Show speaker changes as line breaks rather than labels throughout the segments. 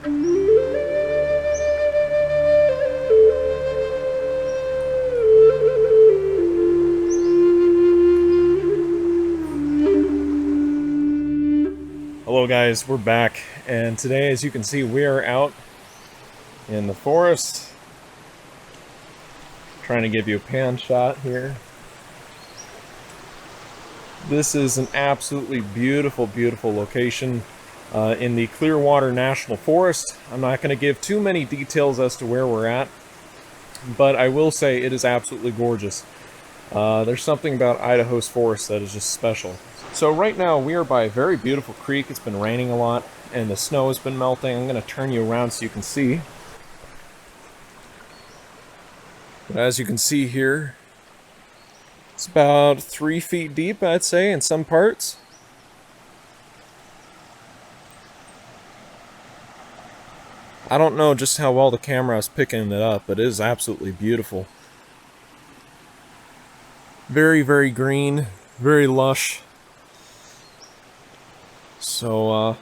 Hello guys, we're back, and today, as you can see, we are out in the forest trying to give you a pan shot here. This is an absolutely beautiful, beautiful location in the Clearwater National Forest. I'm not going to give too many details as to where we're at, but I will say it is absolutely gorgeous. There's something about Idaho's forest that is just special. So right now we are by a very beautiful creek. It's been raining a lot and the snow has been melting. I'm going to turn you around so you can see. But as you can see here, it's about 3 feet deep, I'd say, in some parts. I don't know just how well the camera is picking it up, but it is absolutely beautiful. Very, very green, very lush. So,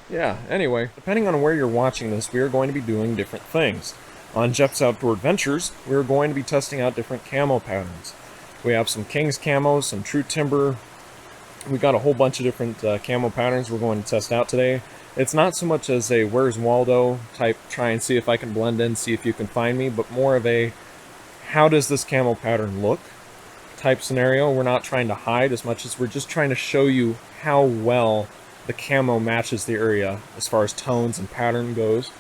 yeah, anyway, depending on where you're watching this, we are going to be doing different things. On Jeff's Outdoor Adventures, we're going to be testing out different camo patterns. We have some King's camo, some True Timber. We got a whole bunch of different camo patterns we're going to test out today. It's not so much as a Where's Waldo type, try and see if I can blend in, see if you can find me, but more of a how does this camo pattern look type scenario. We're not trying to hide as much as we're just trying to show you how well the camo matches the area as far as tones and pattern goes.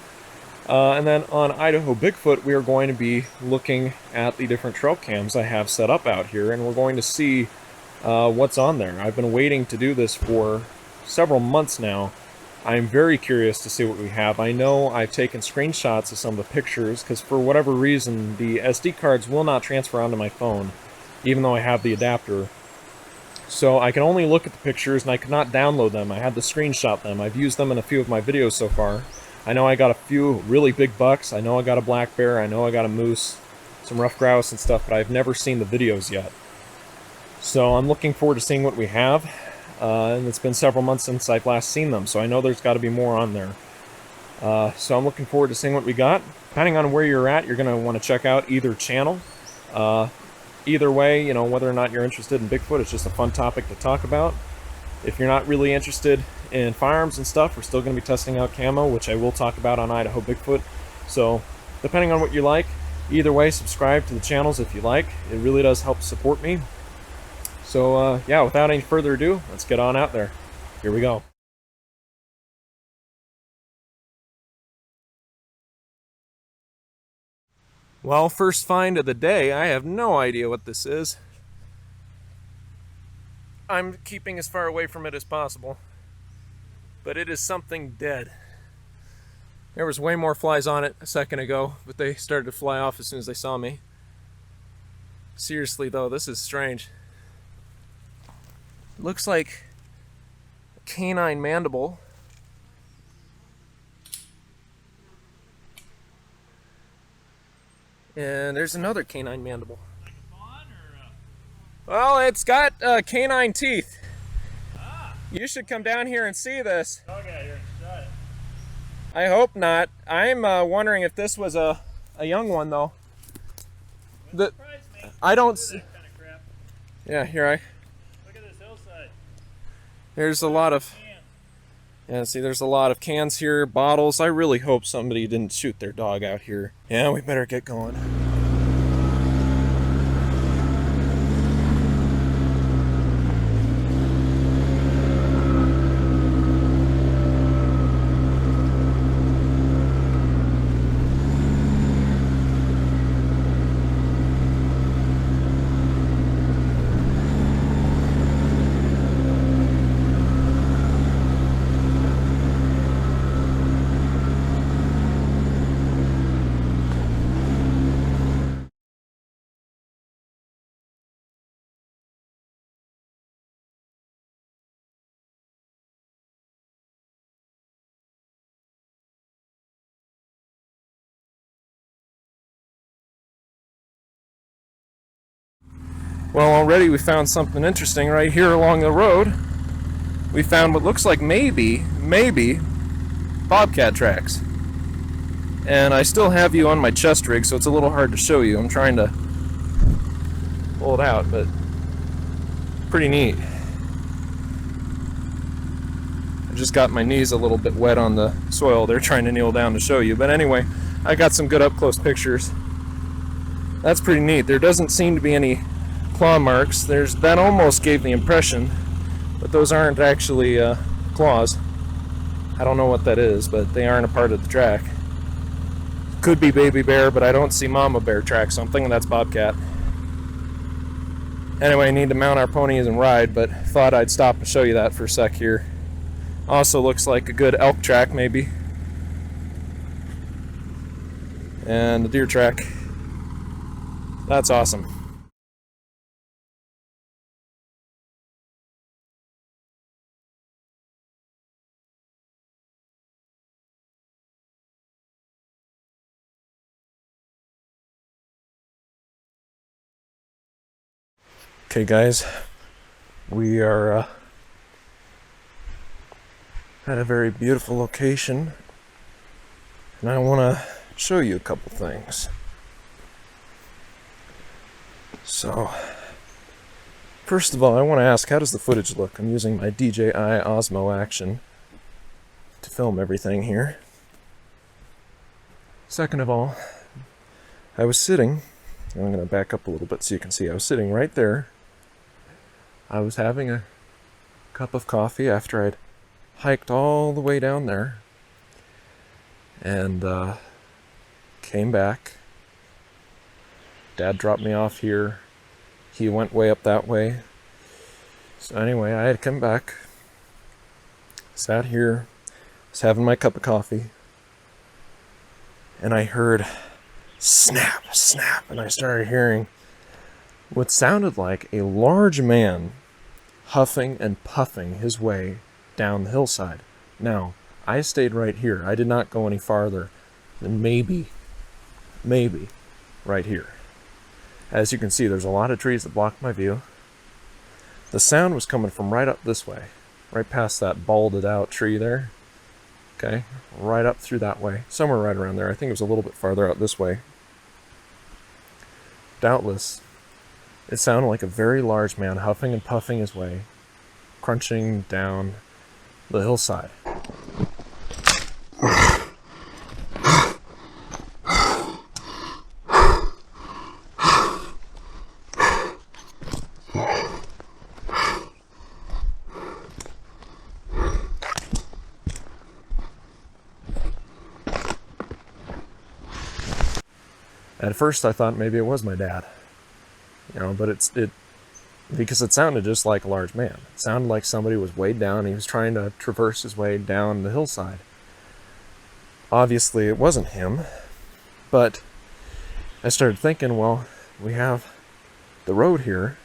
And then on Idaho Bigfoot, we are going to be looking at the different trail cams I have set up out here, and we're going to see what's on there. I've been waiting to do this for several months now. I'm very curious to see what we have. I know I've taken screenshots of some of the pictures because for whatever reason the SD cards will not transfer onto my phone, even though I have the adapter. So I can only look at the pictures and I could not download them. I had to screenshot them. I've used them in a few of my videos so far. I know I got a few really big bucks. I know I got a black bear. I know I got a moose, some rough grouse and stuff, but I've never seen the videos yet. So I'm looking forward to seeing what we have. And it's been several months since I've last seen them, so I know there's got to be more on there. So I'm looking forward to seeing what we got. Depending on where you're at, you're going to want to check out either channel. Either way, you know, whether or not you're interested in Bigfoot, it's just a fun topic to talk about. If you're not really interested in firearms and stuff, we're still going to be testing out camo, which I will talk about on Idaho Bigfoot. So, depending on what you like, either way, subscribe to the channels if you like. It really does help support me. So, yeah, without any further ado, let's get on out there. Here we go. Well, first find of the day, I have no idea what this is. I'm keeping as far away from it as possible, but it is something dead. There was way more flies on it a second ago, but they started to fly off as soon as they saw me. Seriously though, this is strange. It looks like a canine mandible. And there's another canine mandible.
Like a fawn or
Well, it's got canine teeth.
Ah!
You should come down here and see this.
Dog out here and shot it.
I hope not. I'm wondering if this was a young one, though.
Wouldn't surprise me.
I don't
Do that kind of crap.
Yeah, here
Look at this hillside.
there's a lot of... Yeah, see, there's a lot of cans here, bottles. I really hope somebody didn't shoot their dog out here. Yeah, we better get going. Well, already we found something interesting right here along the road. we found what looks like maybe bobcat tracks. And I still have you on my chest rig, so it's a little hard to show you. I'm trying to pull it out, but pretty neat. I just got my knees a little bit wet on the soil. They're trying to kneel down to show you. But anyway, I got some good up-close pictures. That's pretty neat. There doesn't seem to be any claw marks. That almost gave the impression, but those aren't actually claws. I don't know what that is, but they aren't a part of the track. Could be baby bear, but I don't see mama bear track, so I'm thinking that's bobcat. Anyway, I need to mount our ponies and ride, but thought I'd stop and show you that for a sec here. Also looks like a good elk track, maybe. And the deer track. That's awesome. Okay guys, we are at a very beautiful location, and I want to show you a couple things. So, first of all, I want to ask, how does the footage look? I'm using my DJI Osmo Action to film everything here. Second of all, I was sitting, I'm going to back up a little bit so you can see, I was sitting right there. I was having a cup of coffee after I'd hiked all the way down there, and came back. Dad dropped me off here. He went way up that way. So anyway, I had come back, sat here, was having my cup of coffee, and I heard snap, snap, and I started hearing what sounded like a large man huffing and puffing his way down the hillside. Now, I stayed right here. I did not go any farther than maybe right here. As you can see, there's a lot of trees that block my view. The sound was coming from right up this way, right past that balded out tree there. Okay, right up through that way, somewhere right around there. I think it was a little bit farther out this way. Doubtless, it sounded like a very large man huffing and puffing his way, crunching down the hillside. At first I thought maybe it was my dad, but it because it sounded just like a large man. It sounded like somebody was weighed down. He was trying to traverse his way down the hillside. Obviously it wasn't him, but I started thinking, well, we have the road here.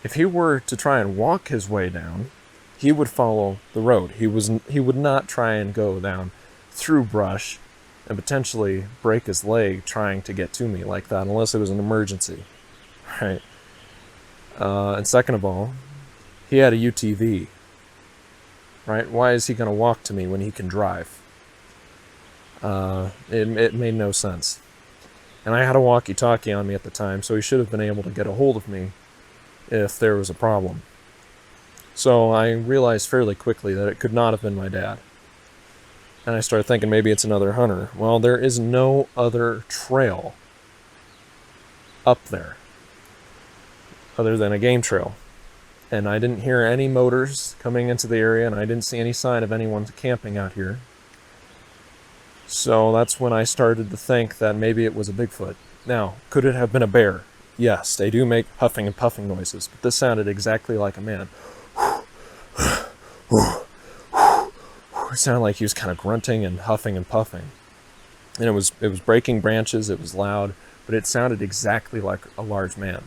If he were to try and walk his way down, he would follow the road. He would not try and go down through brush and potentially break his leg trying to get to me like that, unless it was an emergency, right? And second of all, he had a UTV, right? Why is he going to walk to me when he can drive? It made no sense. And I had a walkie-talkie on me at the time, so he should have been able to get a hold of me if there was a problem. So I realized fairly quickly that it could not have been my dad. And I started thinking maybe it's another hunter. Well, there is no other trail up there other than a game trail. And I didn't hear any motors coming into the area, and I didn't see any sign of anyone camping out here. So that's when I started to think that maybe it was a Bigfoot. Now, could it have been a bear? Yes, they do make huffing and puffing noises, but this sounded exactly like a man. It sounded like he was kind of grunting and huffing and puffing. And it was breaking branches, it was loud, but it sounded exactly like a large man.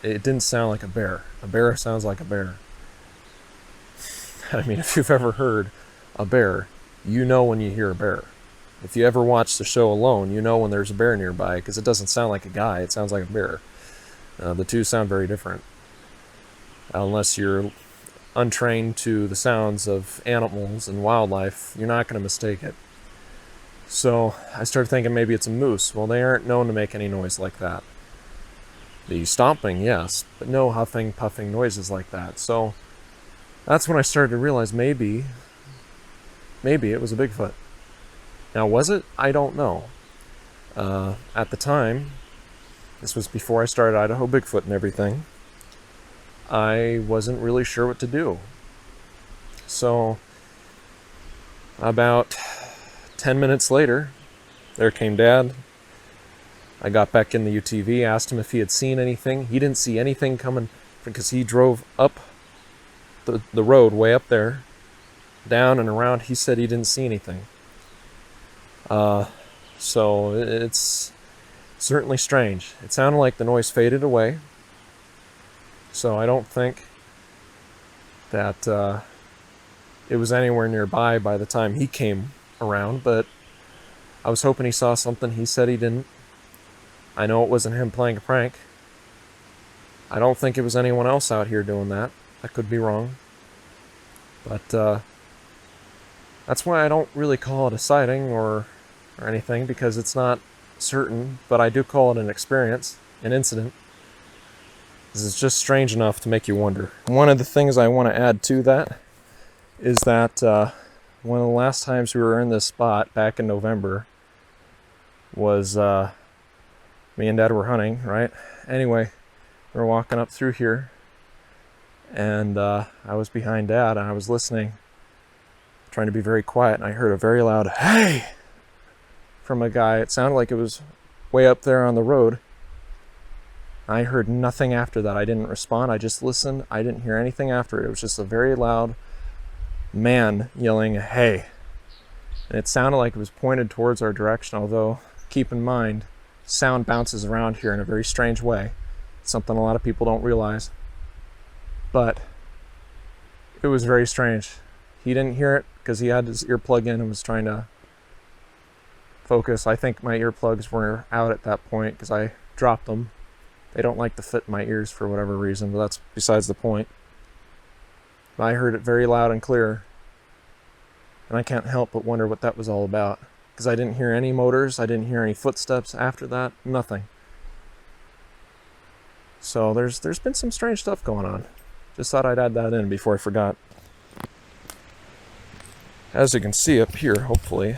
It didn't sound like a bear. A bear sounds like a bear. I mean, if you've ever heard a bear, you know when you hear a bear. If you ever watch the show Alone, you know when there's a bear nearby, because it doesn't sound like a guy, it sounds like a bear. The two sound very different. Unless you're untrained to the sounds of animals and wildlife, you're not going to mistake it. So I started thinking maybe it's a moose. Well, they aren't known to make any noise like that. The stomping, yes, but no huffing, puffing noises like that. So that's when I started to realize maybe it was a Bigfoot. Now, was it? I don't know. At the time, this was before I started Idaho Bigfoot and everything, I wasn't really sure what to do. So about 10 minutes later, there came Dad. I got back in the UTV, asked him if he had seen anything. He didn't see anything coming because he drove up the road way up there, down and around. He said he didn't see anything. So it's certainly strange. It sounded like the noise faded away. So I don't think that it was anywhere nearby by the time he came around, but I was hoping he saw something. He said he didn't. I know it wasn't him playing a prank. I don't think it was anyone else out here doing that. I could be wrong. But that's why I don't really call it a sighting or anything, because it's not certain, but I do call it an experience, an incident. This is just strange enough to make you wonder. One of the things I want to add to that is that one of the last times we were in this spot back in November was me and Dad were hunting, right? Anyway, we were walking up through here, and I was behind Dad, and I was listening, trying to be very quiet, and I heard a very loud "Hey!" from a guy. It sounded like it was way up there on the road. I heard nothing after that. I didn't respond. I just listened. I didn't hear anything after it. It was just a very loud man yelling "Hey!" And it sounded like it was pointed towards our direction, although keep in mind, sound bounces around here in a very strange way. It's something a lot of people don't realize. But it was very strange. He didn't hear it because he had his earplug in and was trying to focus. I think my earplugs were out at that point because I dropped them. They don't like to fit in my ears for whatever reason, but that's besides the point. But I heard it very loud and clear, and I can't help but wonder what that was all about, because I didn't hear any motors, I didn't hear any footsteps after that, nothing. So there's been some strange stuff going on. Just thought I'd add that in before I forgot. As you can see up here, hopefully,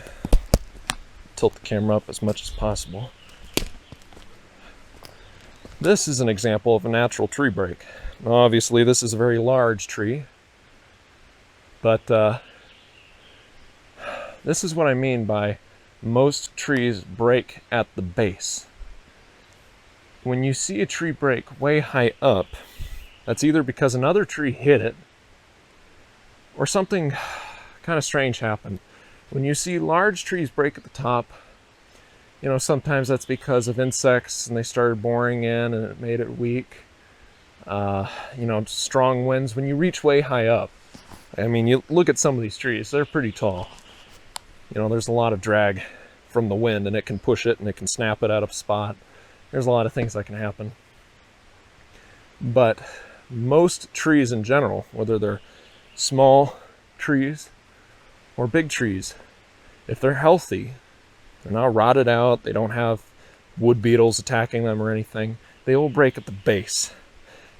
tilt the camera up as much as possible. This is an example of a natural tree break. Now, obviously, this is a very large tree, but this is what I mean by most trees break at the base. When you see a tree break way high up, that's either because another tree hit it or something kind of strange happened. When you see large trees break at the top, you know, sometimes that's because of insects and they started boring in and it made it weak. You know, strong winds. When you reach way high up, I mean, you look at some of these trees, they're pretty tall. You know, there's a lot of drag from the wind and it can push it and it can snap it out of a spot. There's a lot of things that can happen. But most trees in general, whether they're small trees or big trees, if they're healthy, they're not rotted out, they don't have wood beetles attacking them or anything, they will break at the base.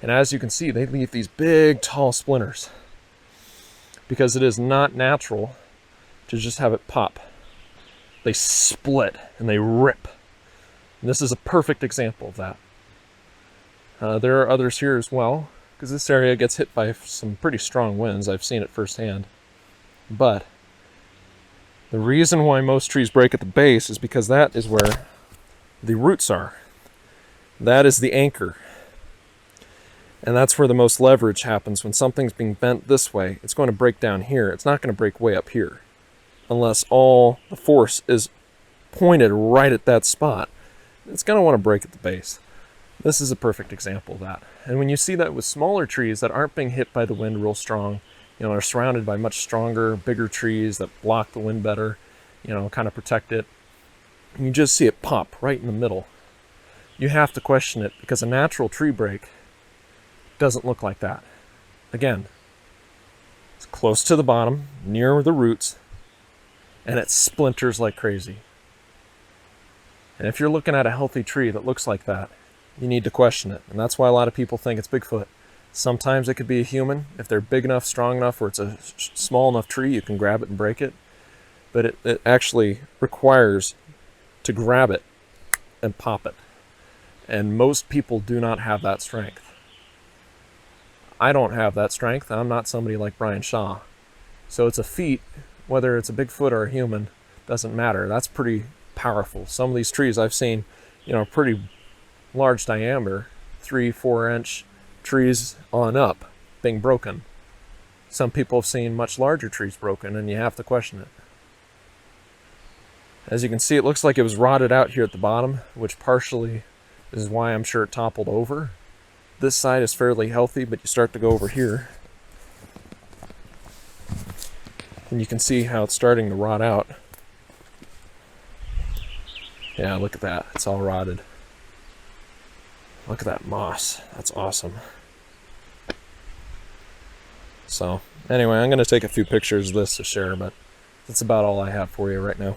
And as you can see, they leave these big, tall splinters because it is not natural to just have it pop. They split and they rip. And this is a perfect example of that. There are others here as well, because this area gets hit by some pretty strong winds. I've seen it firsthand. But the reason why most trees break at the base is because that is where the roots are. That is the anchor. And that's where the most leverage happens. When something's being bent this way, it's going to break down here. It's not going to break way up here unless all the force is pointed right at that spot. It's going to want to break at the base. This is a perfect example of that. And when you see that with smaller trees that aren't being hit by the wind real strong, you know, are surrounded by much stronger, bigger trees that block the wind better, you know, kind of protect it, and you just see it pop right in the middle, you have to question it, because a natural tree break doesn't look like that. Again, It's close to the bottom, near the roots, and it splinters like crazy. And if you're looking at a healthy tree that looks like that, you need to question it. And that's why a lot of people think it's Bigfoot. Sometimes it could be a human. If they're big enough, strong enough, or it's a small enough tree, you can grab it and break it. But it actually requires to grab it and pop it. And most people do not have that strength. I don't have that strength. I'm not somebody like Brian Shaw. So it's a feat, whether it's a Bigfoot or a human, doesn't matter. That's pretty powerful. Some of these trees I've seen, pretty large diameter, 3-4 inch trees on up being broken. Some people have seen much larger trees broken, and you have to question it. As you can see, it looks like it was rotted out here at the bottom, which partially is why I'm sure it toppled over. This side is fairly healthy, but you start to go over here, and you can see how it's starting to rot out. Yeah, look at that. It's all rotted. Look at that moss. That's awesome. So, anyway, I'm going to take a few pictures of this to share, but that's about all I have for you right now.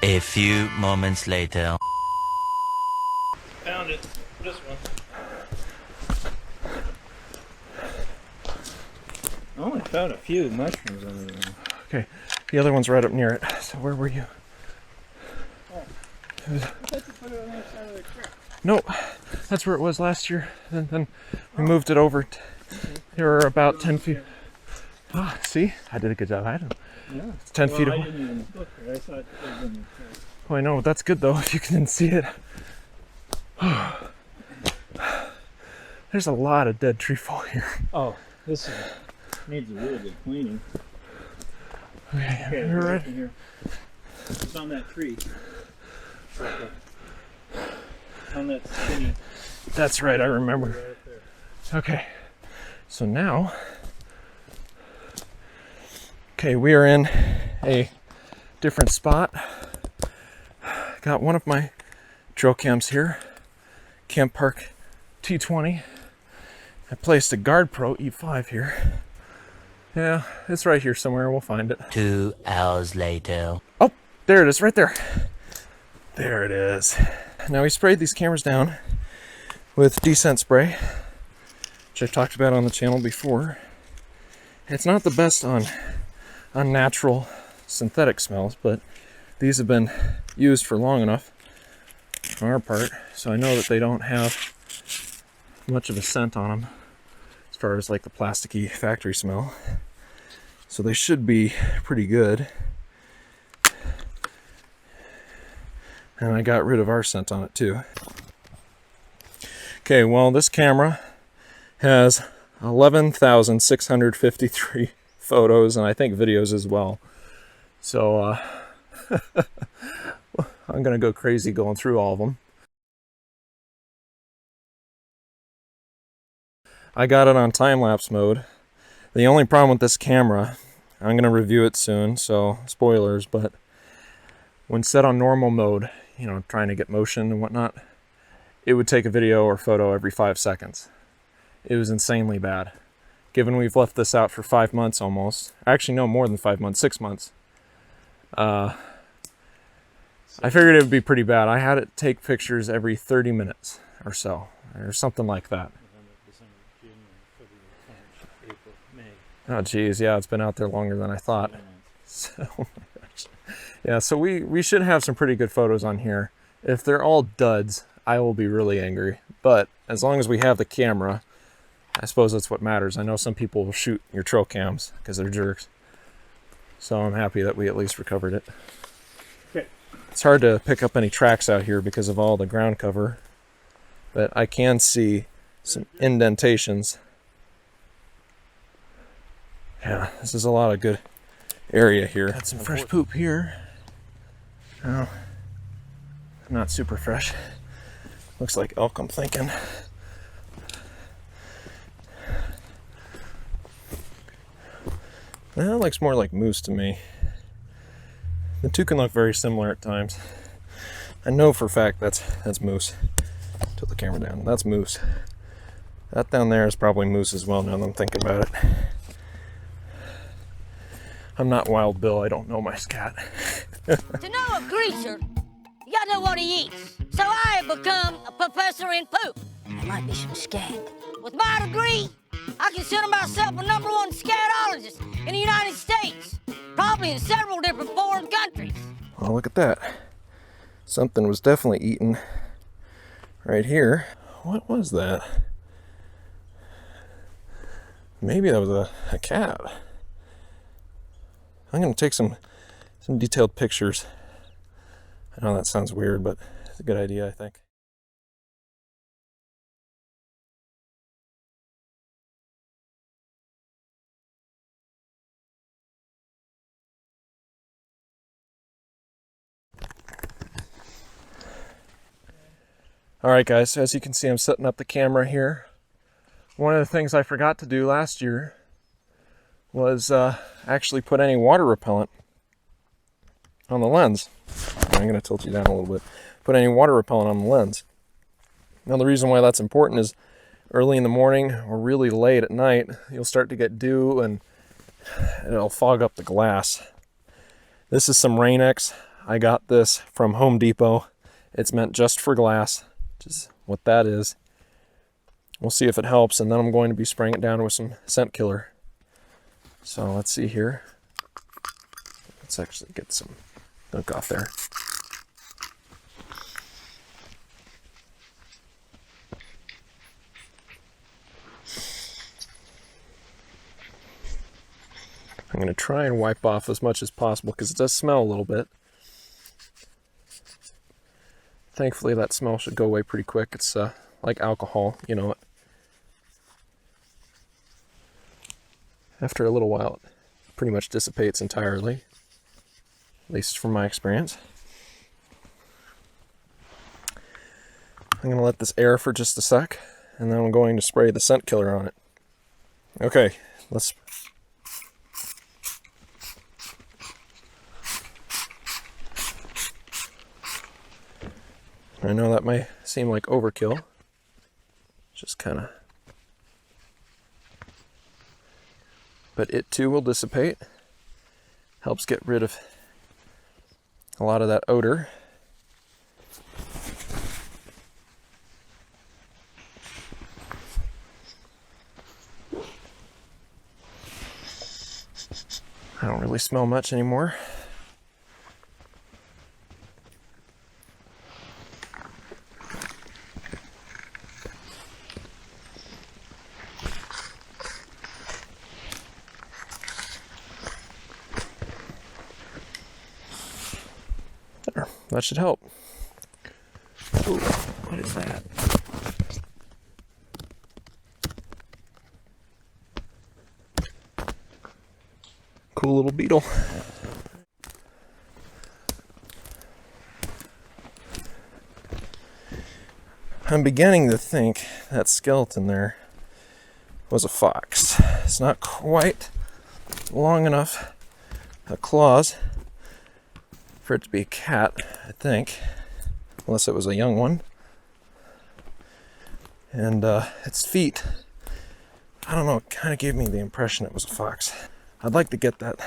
A few moments later.
Found it. This one. I only found a few mushrooms under there.
Okay, the other one's right up near it. So where were you?
Oh. I thought you put it on the other side of the creek.
No, that's where it was last year. Then we moved it over. They were about 10 feet. Ah, see? I did a good job.
Yeah.
It's 10 feet
I
away.
didn't even look there. I thought it was in the creek.
Oh, I know. That's good, though, if you can see it. There's a lot of dead tree fall here.
Oh, this needs a really good cleaning.
Okay, you're right.
Here. It's on that tree. On that skinny.
That's right, I remember.
Right up there.
Okay, so now, we are in a different spot. Got one of my trail cams here, Camp Park T20. I placed a Guard Pro E5 here. Yeah, it's right here somewhere. We'll find it.
2 hours later.
Oh, there it is, right there. There it is. Now we sprayed these cameras down with descent spray, which I've talked about on the channel before. It's not the best on unnatural synthetic smells, but these have been used for long enough on our part, so I know that they don't have much of a scent on them as far as like the plasticky factory smell. So they should be pretty good. And I got rid of our scent on it too. Okay, well, this camera has 11,653 photos, and I think videos as well. So I'm gonna go crazy going through all of them. I got it on time-lapse mode. The only problem with this camera, I'm gonna review it soon, so spoilers, but when set on normal mode, trying to get motion and whatnot, it would take a video or photo every 5 seconds. It was insanely bad. Given we've left this out for 5 months almost, actually no, more than 5 months, 6 months. I figured it would be pretty bad. I had it take pictures every 30 minutes or so, or something like that.
December, January, February, March, April, May.
Oh geez, yeah, it's been out there longer than I thought. So, oh my gosh. Yeah, so we should have some pretty good photos on here. If they're all duds, I will be really angry. But as long as we have the camera, I suppose that's what matters. I know some people will shoot your trail cams because they're jerks. So I'm happy that we at least recovered it.
Okay.
It's hard to pick up any tracks out here because of all the ground cover. But I can see some indentations. Yeah, this is a lot of good area here. Got some fresh poop here. Oh, not super fresh. Looks like elk, I'm thinking. That looks more like moose to me. The two can look very similar at times. I know for a fact that's moose. Tilt the camera down. That's moose. That down there is probably moose as well now that I'm thinking about it. I'm not Wild Bill. I don't know my scat.
To know a creature, you gotta know what he eats. So I have become a professor in poop. There might be some scat. With my degree, I consider myself a #1 scatologist in the United States, probably in several different foreign countries.
Oh, look at that. Something was definitely eaten right here. What was that? Maybe that was a cat. I'm going to take some detailed pictures. I know that sounds weird, but it's a good idea, I think. Alright guys, so as you can see I'm setting up the camera here. One of the things I forgot to do last year was actually put any water repellent on the lens. I'm going to tilt you down a little bit. Put any water repellent on the lens. Now the reason why that's important is early in the morning or really late at night, you'll start to get dew and it'll fog up the glass. This is some Rain-X. I got this from Home Depot. It's meant just for glass, which is what that is. We'll see if it helps, and then I'm going to be spraying it down with some scent killer. So let's see here. Let's actually get some gunk off there. I'm going to try and wipe off as much as possible because it does smell a little bit. Thankfully that smell should go away pretty quick. It's like alcohol, you know it. After a little while it pretty much dissipates entirely, at least from my experience. I'm going to let this air for just a sec, and then I'm going to spray the scent killer on it. Okay, let's... I know that may seem like overkill. Just kind of... But it too will dissipate. Helps get rid of a lot of that odor. I don't really smell much anymore. There, that should help. Ooh, what is that? Cool little beetle. I'm beginning to think that skeleton there was a fox. It's not quite long enough, claws, for it to be a cat, I think, unless it was a young one. And its feet, I don't know, it kind of gave me the impression it was a fox. I'd like to get that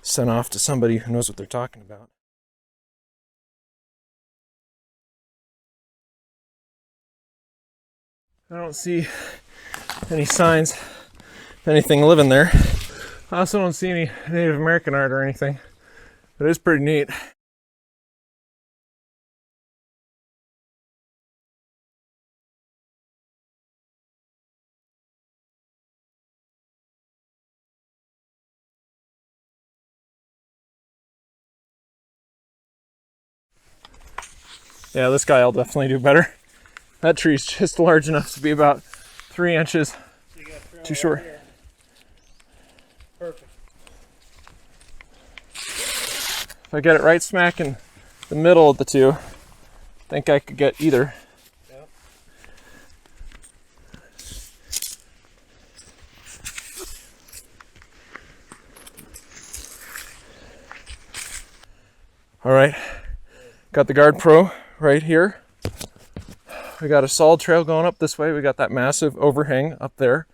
sent off to somebody who knows what they're talking about. I don't see any signs of anything living there. I also don't see any Native American art or anything. But it's pretty neat. Yeah, this guy will definitely do better. That tree's just large enough to be about 3 inches too short.
Perfect.
If I get it right smack in the middle of the two, I think I could get either.
Yep.
All right, got the Guard Pro right here. We got a solid trail going up this way. We got that massive overhang up there.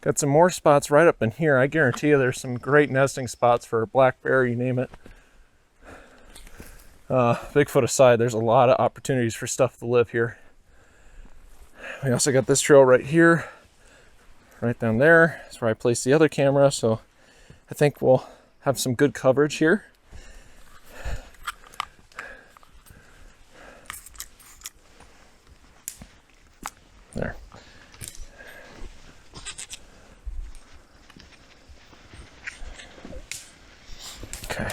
Got some more spots right up in here. I guarantee you there's some great nesting spots for black bear, you name it. Bigfoot aside, there's a lot of opportunities for stuff to live here. We also got this trail right here, right down there. That's where I placed the other camera, so I think we'll have some good coverage here. There. Okay.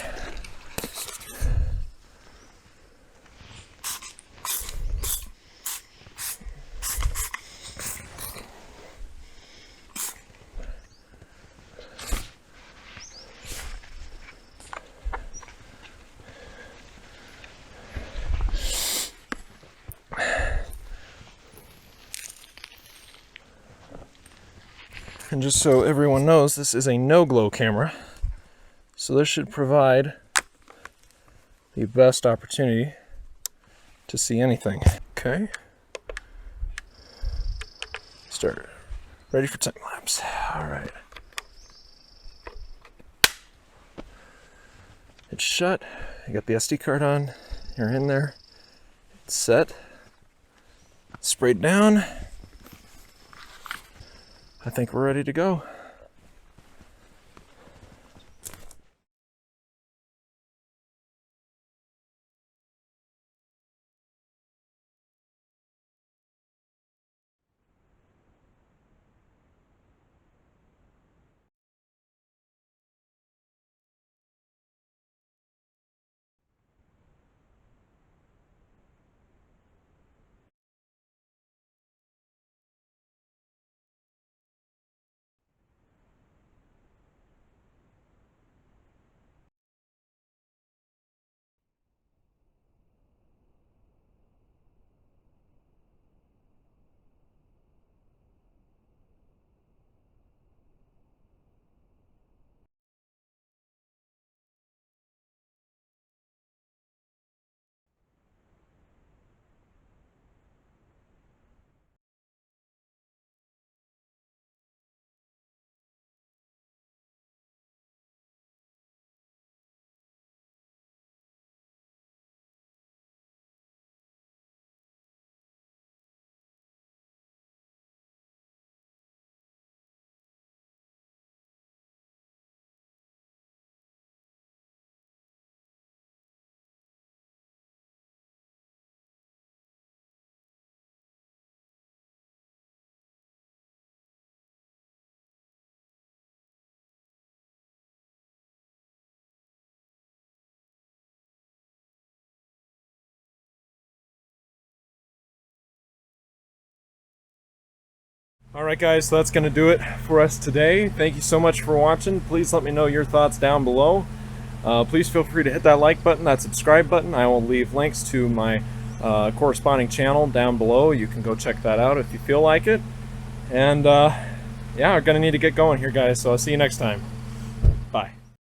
And just so everyone knows, this is a no-glow camera, so this should provide the best opportunity to see anything. Okay. Start. Ready for time lapse. All right. It's shut. You got the SD card on. You're in there. It's set. Sprayed down. I think we're ready to go. Alright guys, so that's going to do it for us today. Thank you so much for watching. Please let me know your thoughts down below. Please feel free to hit that like button, that subscribe button. I will leave links to my corresponding channel down below. You can go check that out if you feel like it. And yeah, we're going to need to get going here guys, so I'll see you next time.